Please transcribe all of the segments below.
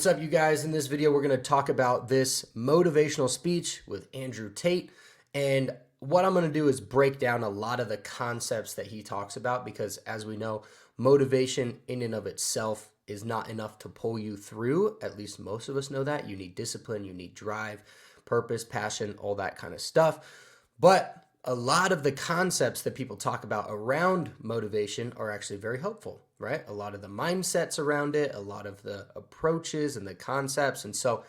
What's up, you guys? In this video, we're going to talk about this motivational speech with Andrew Tate. And what I'm going to do is break down a lot of the concepts that he talks about, because as we know, motivation in and of itself is not enough to pull you through. At least most of us know that. You need discipline, you need drive, purpose, passion, all that kind of stuff. But a lot of the concepts that people talk about around motivation are actually very helpful, right? A lot of the mindsets around it, a lot of the approaches and the concepts. And so,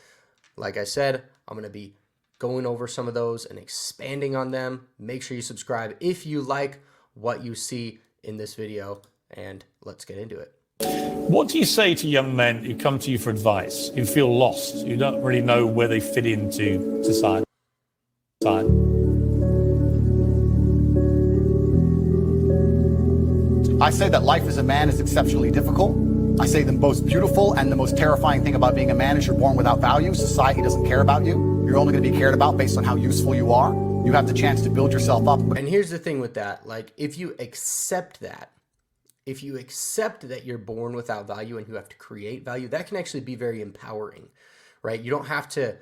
like I said, I'm going to be going over some of those and expanding on them. Make sure you subscribe if you like what you see in this video, and let's get into it. What do you say to young men who come to you for advice, who feel lost, who don't really know where they fit into society? I say that life as a man is exceptionally difficult. I say the most beautiful and the most terrifying thing about being a man is you're born without value. Society doesn't care about you. You're only going to be cared about based on how useful you are. You have the chance to build yourself up. And here's the thing with that. Like, if you accept that you're born without value and you have to create value, that can actually be very empowering, right? You don't have to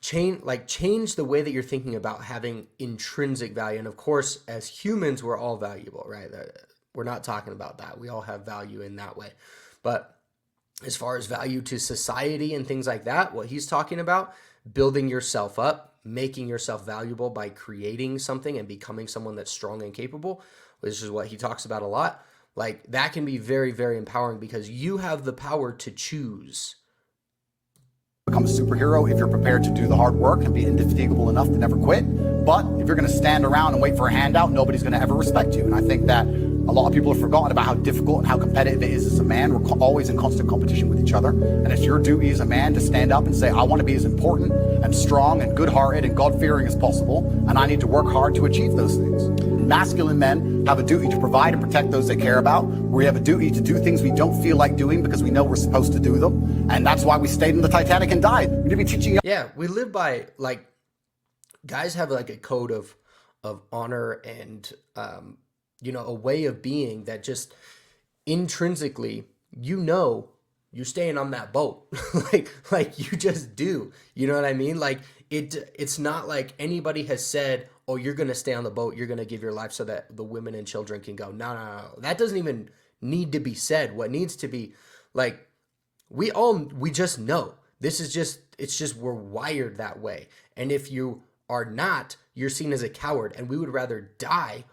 change the way that you're thinking about having intrinsic value. And of course, as humans, we're all valuable, right? We're not talking about that. We all have value in that way. But as far as value to society and things like that, what he's talking about, building yourself up, making yourself valuable by creating something and becoming someone that's strong and capable, which is what he talks about a lot. Like, that can be very, very empowering because you have the power to choose. Become a superhero if you're prepared to do the hard work and be indefatigable enough to never quit. But if you're going to stand around and wait for a handout, nobody's going to ever respect you. And I think that a lot of people have forgotten about how difficult and how competitive it is as a man. We're always in constant competition with each other. And it's your duty as a man to stand up and say, I want to be as important and strong and good-hearted and God-fearing as possible. And I need to work hard to achieve those things. Masculine men have a duty to provide and protect those they care about. We have a duty to do things we don't feel like doing because we know we're supposed to do them. And that's why we stayed in the Titanic and died. We need to be teaching. Yeah, we live by, like, guys have like a code of honor and, a way of being that just intrinsically, you're staying on that boat. like you just do, you know what I mean? Like it's not like anybody has said, oh, you're going to stay on the boat. You're going to give your life so that the women and children can go. No. That doesn't even need to be said. What needs to be, like, we just know it's just, we're wired that way. And if you are not, you're seen as a coward, and we would rather die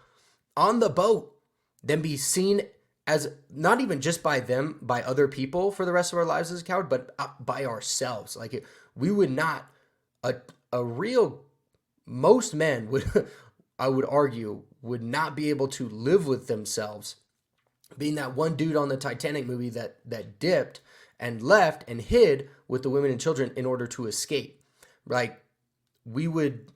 on the boat than be seen as, not even just by them, by other people for the rest of our lives as a coward, but by ourselves. Like, we would not, most men would, I would argue, would not be able to live with themselves being that one dude on the Titanic movie that dipped and left and hid with the women and children in order to escape. Like, we would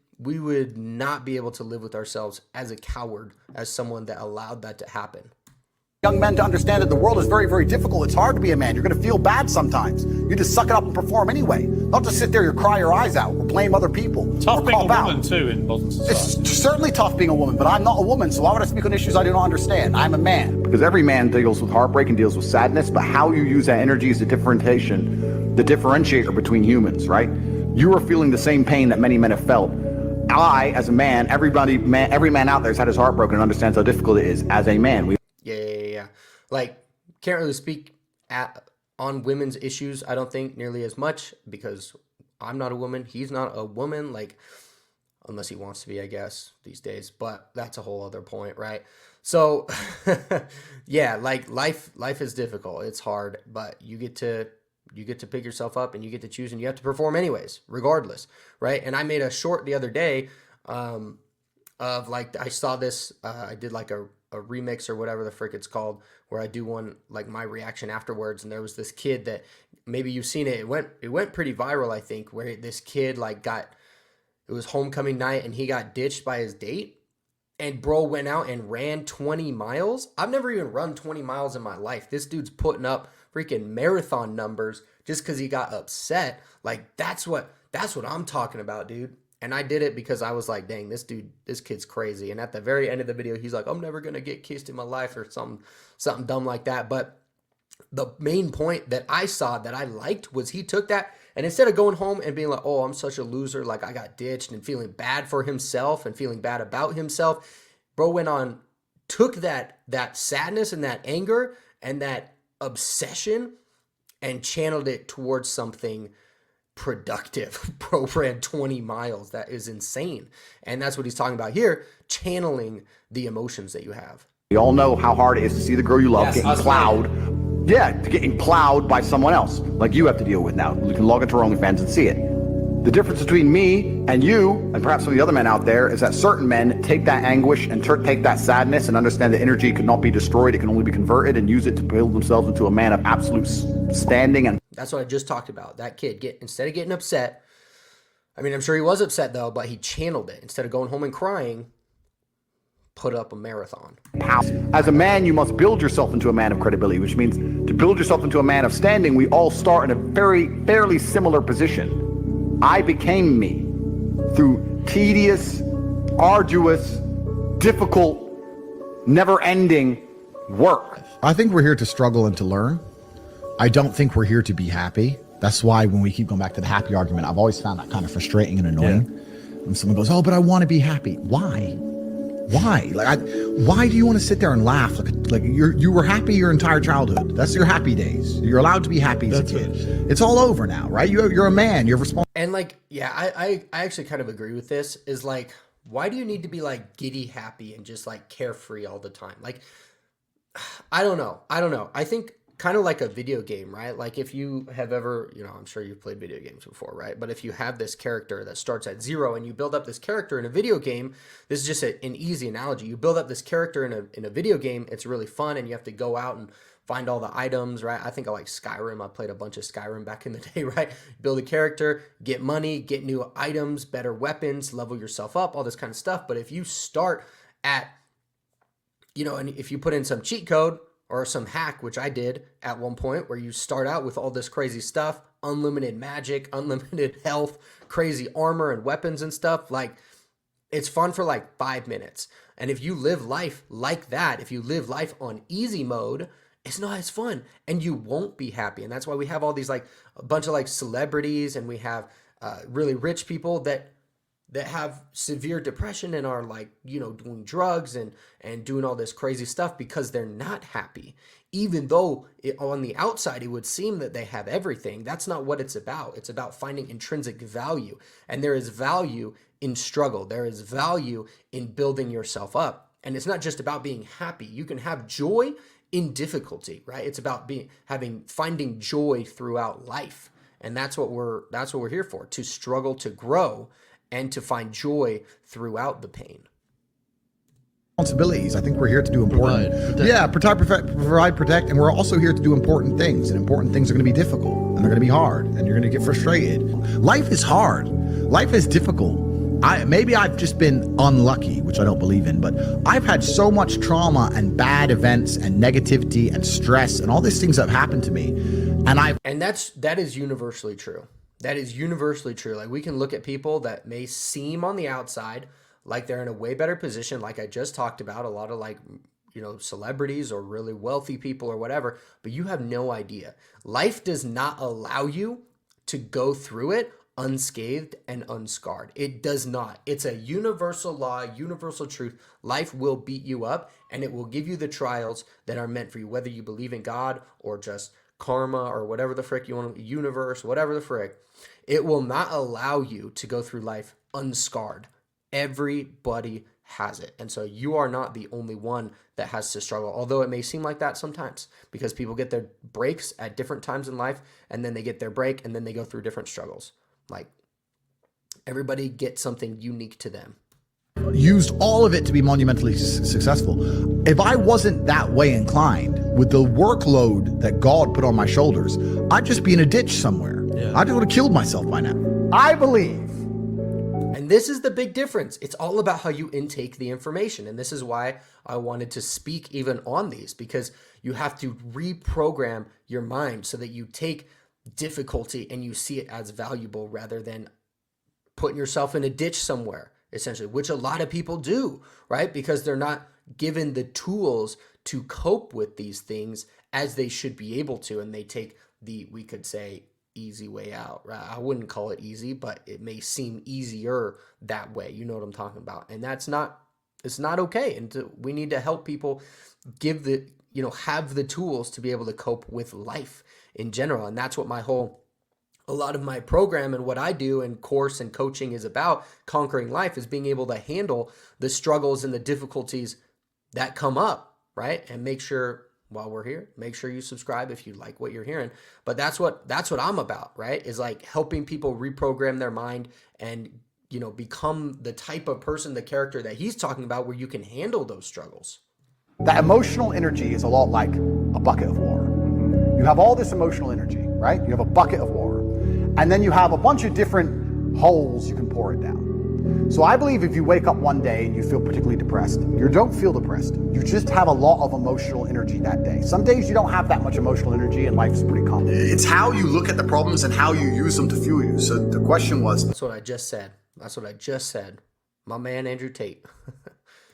not be able to live with ourselves as a coward, as someone that allowed that to happen. Young men to understand that the world is very, very difficult. It's hard to be a man. You're going to feel bad sometimes. You just suck it up and perform anyway. Not just sit there and cry your eyes out or blame other people. Tough or being a call woman out. too in modern society. It's certainly tough being a woman, but I'm not a woman, so why would I speak on issues I do not understand? I'm a man. Because every man deals with heartbreak and deals with sadness, but how you use that energy is the differentiator between humans, right? You are feeling the same pain that many men have felt. I, as a man, every man out there has had his heart broken and understands how difficult it is as a man. Yeah. Like, can't really speak on women's issues, I don't think, nearly as much, because I'm not a woman. He's not a woman, like, unless he wants to be, I guess, these days. But that's a whole other point, right? So, yeah, like, life is difficult. It's hard, but you get to pick yourself up and you get to choose, and you have to perform anyways, regardless, right? And I made a short the other day of, like, I saw this, I did like a remix or whatever the frick it's called, where I do one, like, my reaction afterwards. And there was this kid that, maybe you've seen it. It went pretty viral, I think, where this kid, like, it was homecoming night and he got ditched by his date, and bro went out and ran 20 miles. I've never even run 20 miles in my life. This dude's putting up freaking marathon numbers just because he got upset. Like, that's what I'm talking about, dude. And I did it because I was like, dang, this kid's crazy. And at the very end of the video, he's like, I'm never going to get kissed in my life, or something dumb like that. But the main point that I saw that I liked was he took that, and instead of going home and being like, oh, I'm such a loser, like I got ditched, and feeling bad for himself and feeling bad about himself, bro went on, took that sadness and that anger and that obsession and channeled it towards something productive. Bro ran 20 miles. That is insane. And that's what he's talking about here, channeling the emotions that you have. We all know how hard it is to see the girl you love getting plowed. Yeah, getting plowed by someone else, like you have to deal with now. You can log into our OnlyFans and see it. The difference between me and you, and perhaps some of the other men out there, is that certain men take that anguish and take that sadness and understand that energy could not be destroyed, it can only be converted, and use it to build themselves into a man of absolute standing. And that's what I just talked about. That kid, instead of getting upset, I mean, I'm sure he was upset though, but he channeled it. Instead of going home and crying, put up a marathon. As a man, you must build yourself into a man of credibility, which means to build yourself into a man of standing, we all start in a fairly similar position. I became me through tedious, arduous, difficult, never-ending work. I think we're here to struggle and to learn. I don't think we're here to be happy. That's why when we keep going back to the happy argument, I've always found that kind of frustrating and annoying. When someone goes, oh, but I want to be happy. Why? Why? Why do you want to sit there and laugh? Like you were happy your entire childhood. That's your happy days. You're allowed to be happy as a kid. It's all over now, right? You're a man. You're responsible. And like, yeah, I actually kind of agree with this. Is like, why do you need to be like giddy happy and just like carefree all the time? Like, I don't know. I think kind of like a video game, right? Like if you have ever, I'm sure you've played video games before, right? But if you have this character that starts at 0 and you build up this character in a video game, this is just an easy analogy. You build up this character in a video game, it's really fun, and you have to go out and find all the items, right? I think I like Skyrim. I played a bunch of Skyrim back in the day, right? Build a character, get money, get new items, better weapons, level yourself up, all this kind of stuff. But if you start at, and if you put in some cheat code, or some hack, which I did at one point, where you start out with all this crazy stuff, unlimited magic, unlimited health, crazy armor and weapons and stuff. Like, it's fun for like 5 minutes. And if you live life like that, if you live life on easy mode, it's not as fun and you won't be happy. And that's why we have all these like a bunch of like celebrities, and we have really rich people that have severe depression and are like, doing drugs and doing all this crazy stuff because they're not happy. Even though on the outside, it would seem that they have everything. That's not what it's about. It's about finding intrinsic value. And there is value in struggle. There is value in building yourself up. And it's not just about being happy. You can have joy in difficulty, right? It's about finding joy throughout life. And that's what we're here for, to struggle, to grow, and to find joy throughout the pain. Responsibilities. I think we're here to do important. Provide, protect, and we're also here to do important things. And important things are going to be difficult, and they're going to be hard, and you're going to get frustrated. Life is hard. Life is difficult. Maybe I've just been unlucky, which I don't believe in, but I've had so much trauma and bad events and negativity and stress and all these things that have happened to me, and that is universally true. That is universally true. Like, we can look at people that may seem on the outside like they're in a way better position, like I just talked about, a lot of like, celebrities or really wealthy people or whatever, but you have no idea. Life does not allow you to go through it unscathed and unscarred. It does not. It's a universal law, universal truth. Life will beat you up, and it will give you the trials that are meant for you, whether you believe in God or just karma or whatever the frick you want, universe, whatever the frick. It will not allow you to go through life unscarred. Everybody has it. And so you are not the only one that has to struggle, although it may seem like that sometimes, because people get their breaks at different times in life, and then they get their break, and then they go through different struggles. Like, everybody gets something unique to them. Used all of it to be monumentally successful. If I wasn't that way inclined, with the workload that God put on my shoulders, I'd just be in a ditch somewhere. I would have killed myself by now. I believe. And this is the big difference. It's all about how you intake the information. And this is why I wanted to speak even on these, because you have to reprogram your mind so that you take difficulty and you see it as valuable, rather than putting yourself in a ditch somewhere, essentially, which a lot of people do, right? Because they're not given the tools to cope with these things as they should be able to. And they take the, we could say, easy way out, right? I wouldn't call it easy, but it may seem easier that way. You know what I'm talking about? And that's not, it's not okay. And we need to help people give the, have the tools to be able to cope with life in general. And that's what a lot of my program and what I do and course and coaching is about. Conquering life is being able to handle the struggles and the difficulties that come up, right? And make sure, while we're here, make sure you subscribe if you like what you're hearing. But that's what I'm about, right? Is like helping people reprogram their mind and, become the type of person, the character that he's talking about, where you can handle those struggles. That emotional energy is a lot like a bucket of water. You have all this emotional energy, right? You have a bucket of water. And then you have a bunch of different holes you can pour it down. So I believe if you wake up one day and you feel particularly depressed, you don't feel depressed. You just have a lot of emotional energy that day. Some days you don't have that much emotional energy and life's pretty calm. It's how you look at the problems and how you use them to fuel you. So the question was... That's what I just said. My man, Andrew Tate.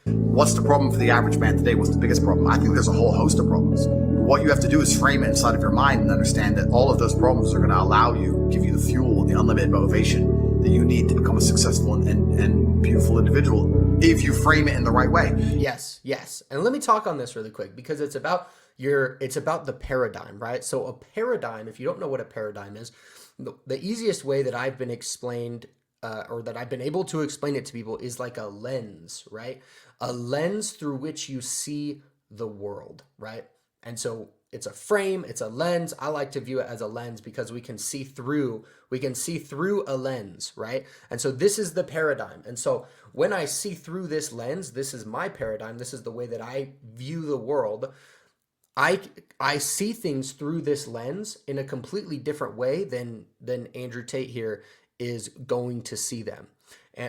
What's the problem for the average man today? What's the biggest problem? I think there's a whole host of problems. What you have to do is frame it inside of your mind and understand that all of those problems are going to allow you, give you the fuel, the unlimited motivation that you need to become a successful and beautiful individual if you frame it in the right way. Yes. And let me talk on this really quick because it's about the paradigm, right? So a paradigm, if you don't know what a paradigm is, the easiest way that I've been explained or that I've been able to explain it to people is like a lens, right? A lens through which you see the world, right? And so it's a frame, it's a lens. I like to view it as a lens because we can see through a lens, right? And so this is the paradigm. And so when I see through this lens, this is my paradigm. This is the way that I view the world. I see things through this lens in a completely different way than Andrew Tate here is going to see them,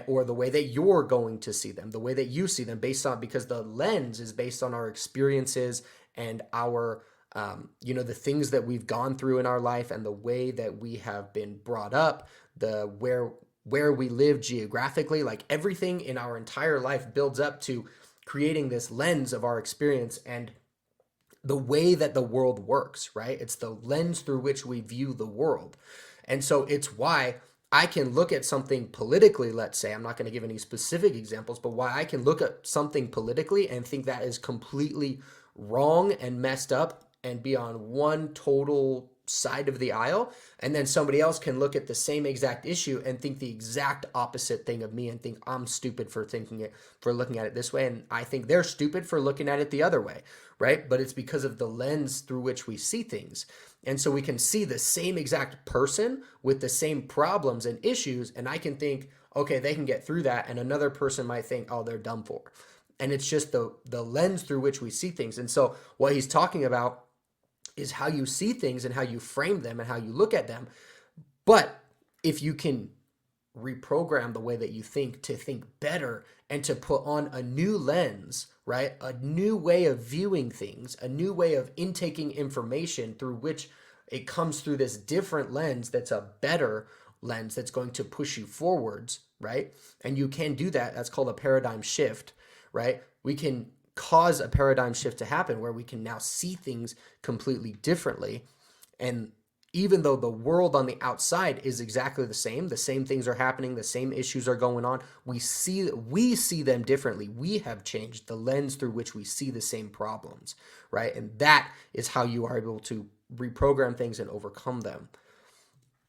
or the way that you're going to see them, the way that you see them, because the lens is based on our experiences and our the things that we've gone through in our life and the way that we have been brought up, where we live geographically. Like everything in our entire life builds up to creating this lens of our experience and the way that the world works, right? It's the lens through which we view the world. And so it's why I can look at something politically, let's say, I'm not going to give any specific examples, but why I can look at something politically and think that is completely wrong and messed up and be on one total side of the aisle. And then somebody else can look at the same exact issue and think the exact opposite thing of me and think I'm stupid for looking at it this way. And I think they're stupid for looking at it the other way, right? But it's because of the lens through which we see things. And so we can see the same exact person with the same problems and issues. And I can think, okay, they can get through that. And another person might think, oh, they're dumb for. And it's just the lens through which we see things. And so what he's talking about is how you see things and how you frame them and how you look at them. But if you can reprogram the way that you think to think better and to put on a new lens, right? A new way of viewing things, a new way of intaking information through which it comes through this different lens that's a better lens that's going to push you forwards, right? And you can do that. That's called a paradigm shift, right? We can cause a paradigm shift to happen where we can now see things completely differently. And even though the world on the outside is exactly the same things are happening, the same issues are going on, we see them differently. We have changed the lens through which we see the same problems, right? And that is how you are able to reprogram things and overcome them.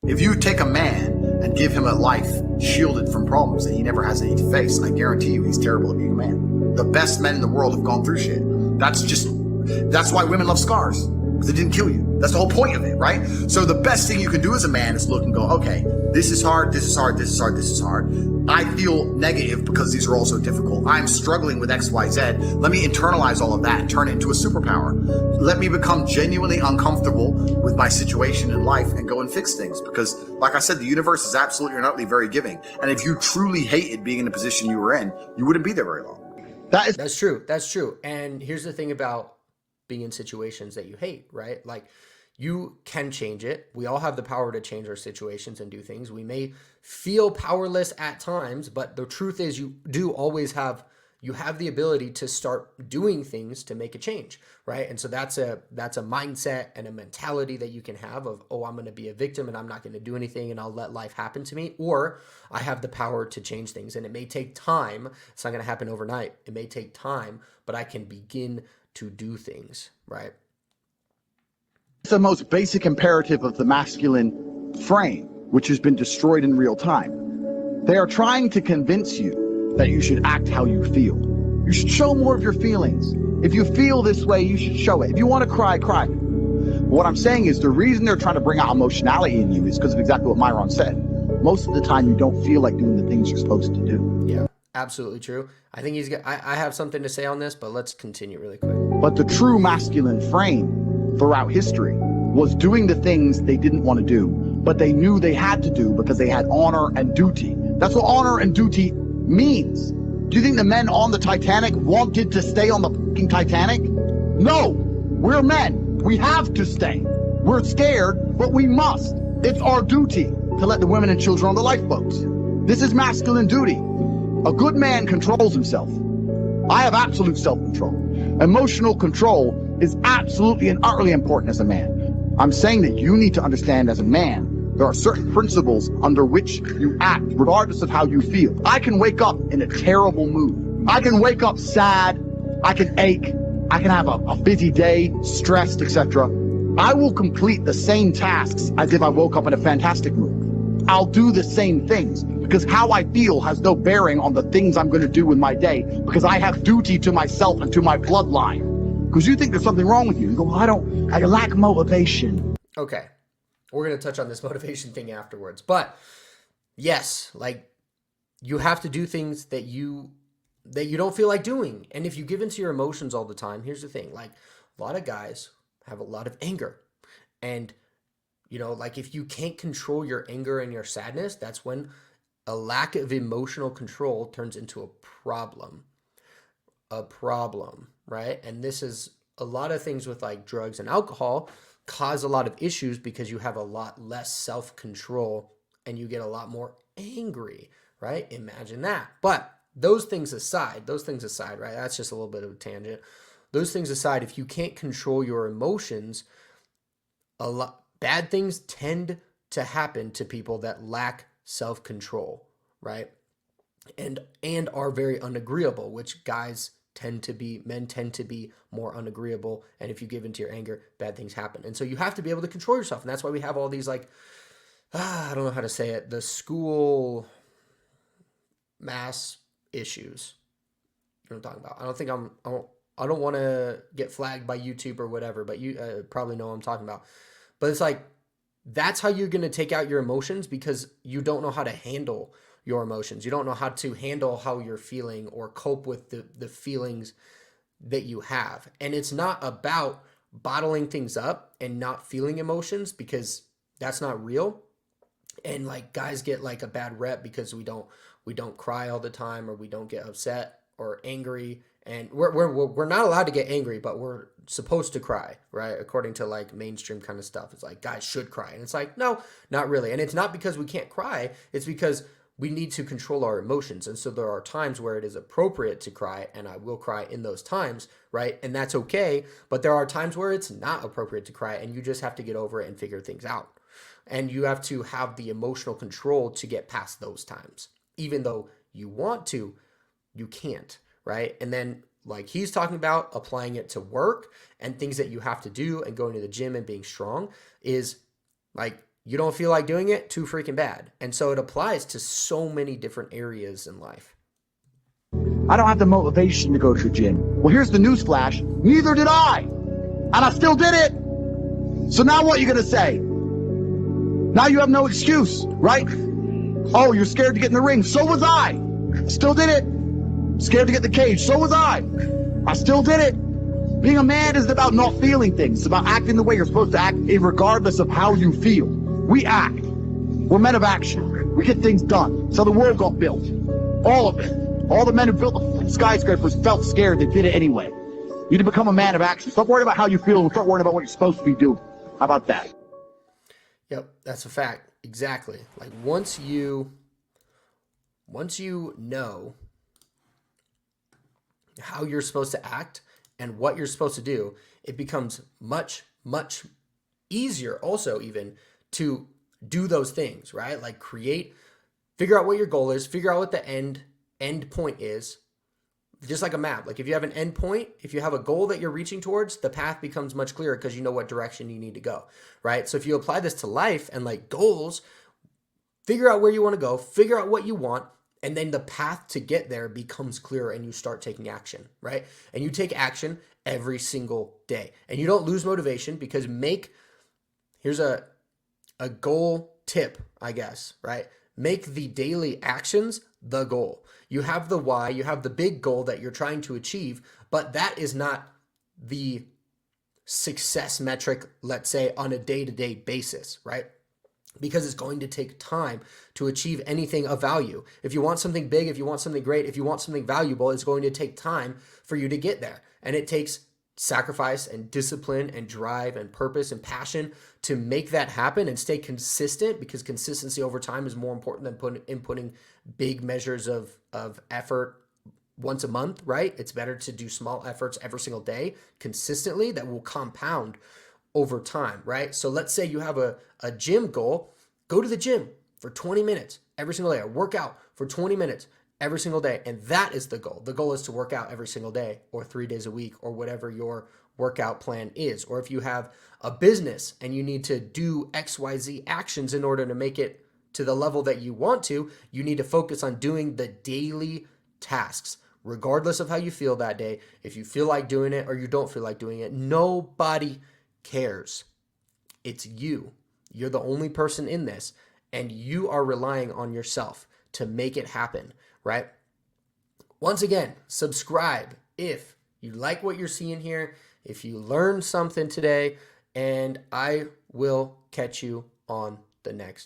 If you take a man and give him a life shielded from problems that he never has any to face, I guarantee you he's terrible at being a man. The best men in the world have gone through shit. That's why women love scars. Because it didn't kill you. That's the whole point of it, right? So the best thing you can do as a man is look and go, okay, this is hard, this is hard, this is hard, this is hard. I feel negative because these are all so difficult. I'm struggling with X, Y, Z. Let me internalize all of that and turn it into a superpower. Let me become genuinely uncomfortable with my situation in life and go and fix things. Because, like I said, the universe is absolutely and utterly very giving. And if you truly hated being in the position you were in, you wouldn't be there very long. That's true. And here's the thing about being in situations that you hate, right? Like you can change it. We all have the power to change our situations and do things. We may feel powerless at times, but the truth is you do always have you have the ability to start doing things to make a change, right? And so that's a mindset and a mentality that you can have of, oh, I'm going to be a victim and I'm not going to do anything and I'll let life happen to me, or I have the power to change things. And it may take time. It's not going to happen overnight. It may take time, but I can begin to do things, right? It's the most basic imperative of the masculine frame, which has been destroyed in real time. They are trying to convince you that you should act how you feel. You should show more of your feelings. If you feel this way, you should show it. If you want to cry, cry. What I'm saying is the reason they're trying to bring out emotionality in you is because of exactly what Myron said. Most of the time, you don't feel like doing the things you're supposed to do. Yeah, absolutely true. I think I have something to say on this, but let's continue really quick. But the true masculine frame throughout history was doing the things they didn't want to do, but they knew they had to do because they had honor and duty. That's what honor and duty means. Do you think the men on the Titanic wanted to stay on the fucking Titanic? No, we're men. We have to stay. We're scared, but we must. It's our duty to let the women and children on the lifeboats. This is masculine duty. A good man controls himself. I have absolute self-control. Emotional control is absolutely and utterly important as a man. I'm saying that you need to understand as a man, there are certain principles under which you act, regardless of how you feel. I can wake up in a terrible mood. I can wake up sad. I can ache. I can have a busy day, stressed, etc. I will complete the same tasks as if I woke up in a fantastic mood. I'll do the same things because how I feel has no bearing on the things I'm going to do in my day, because I have duty to myself and to my bloodline. Because you think there's something wrong with you. You go, well, I lack motivation. Okay. We're going to touch on this motivation thing afterwards. But yes, like, you have to do things that you don't feel like doing. And if you give into your emotions all the time, here's the thing. Like, a lot of guys have a lot of anger. And, you know, like, if you can't control your anger and your sadness, that's when a lack of emotional control turns into a problem. Right? And this is a lot of things with, like, drugs and alcohol cause a lot of issues because you have a lot less self-control and you get a lot more angry, right? Imagine that. But those things aside, right? That's just a little bit of a tangent. Those things aside, if you can't control your emotions, a lot bad things tend to happen to people that lack self-control, right? And are very unagreeable, which men tend to be more unagreeable. And if you give into your anger, bad things happen. And so you have to be able to control yourself. And that's why we have all these, like, I don't know how to say it, the school mass issues. You know what I'm talking about? I don't think I don't want to get flagged by YouTube or whatever, but you probably know what I'm talking about. But it's like, that's how you're going to take out your emotions, because you don't know how to handle your emotions. You don't know how to handle how you're feeling or cope with the feelings that you have. And it's not about bottling things up and not feeling emotions, because that's not real. And, like, guys get, like, a bad rep because we don't cry all the time, or we don't get upset or angry. And we're not allowed to get angry, but we're supposed to cry, right? According to, like, mainstream kind of stuff. It's like, guys should cry. And it's like, no, not really. And it's not because we can't cry. It's because we need to control our emotions. And so there are times where it is appropriate to cry, and I will cry in those times, right? And that's okay. But there are times where it's not appropriate to cry, and you just have to get over it and figure things out. And you have to have the emotional control to get past those times. Even though you want to, you can't, right? And then, like he's talking about, applying it to work and things that you have to do, and going to the gym and being strong is, like, you don't feel like doing it, too freaking bad. And so it applies to so many different areas in life. I don't have the motivation to go to the gym. Well, here's the newsflash. Neither did I. And I still did it. So now what are you going to say? Now you have no excuse, right? Oh, you're scared to get in the ring. So was I. Still did it. Scared to get in the cage. So was I. I still did it. Being a man isn't about not feeling things. It's about acting the way you're supposed to act, regardless of how you feel. We act. We're men of action. We get things done. So the world got built. All of it. All the men who built the skyscrapers felt scared. They did it anyway. You need to become a man of action. Stop worrying about how you feel and start worrying about what you're supposed to be doing. How about that? Yep, that's a fact. Exactly. Like, once you know how you're supposed to act and what you're supposed to do, it becomes much, much easier also even to do those things, right? Like figure out what your goal is, figure out what the end point is, just like a map. Like if you have an end point, if you have a goal that you're reaching towards, the path becomes much clearer because you know what direction you need to go, right? So if you apply this to life and like goals, figure out where you want to go, figure out what you want, and then the path to get there becomes clearer and you start taking action, right? And you take action every single day. And you don't lose motivation because here's a goal tip, I guess, right? Make the daily actions the goal. You have the why, you have the big goal that you're trying to achieve, but that is not the success metric, let's say, on a day-to-day basis, right? Because it's going to take time to achieve anything of value. If you want something big, if you want something great, if you want something valuable, it's going to take time for you to get there. And it takes sacrifice and discipline and drive and purpose and passion to make that happen and stay consistent, because consistency over time is more important than inputting big measures of effort once a month, right? It's better to do small efforts every single day consistently that will compound over time, right? So let's say you have a gym goal, go to the gym for 20 minutes every single day, or work out for 20 minutes every single day. And that is the goal. The goal is to work out every single day or 3 days a week or whatever your workout plan is. Or if you have a business and you need to do XYZ actions in order to make it to the level that you want to, you need to focus on doing the daily tasks, regardless of how you feel that day. If you feel like doing it or you don't feel like doing it, nobody cares. It's you. You're the only person in this, and you are relying on yourself to make it happen, right? Once again, subscribe if you like what you're seeing here, if you learned something today, and I will catch you on the next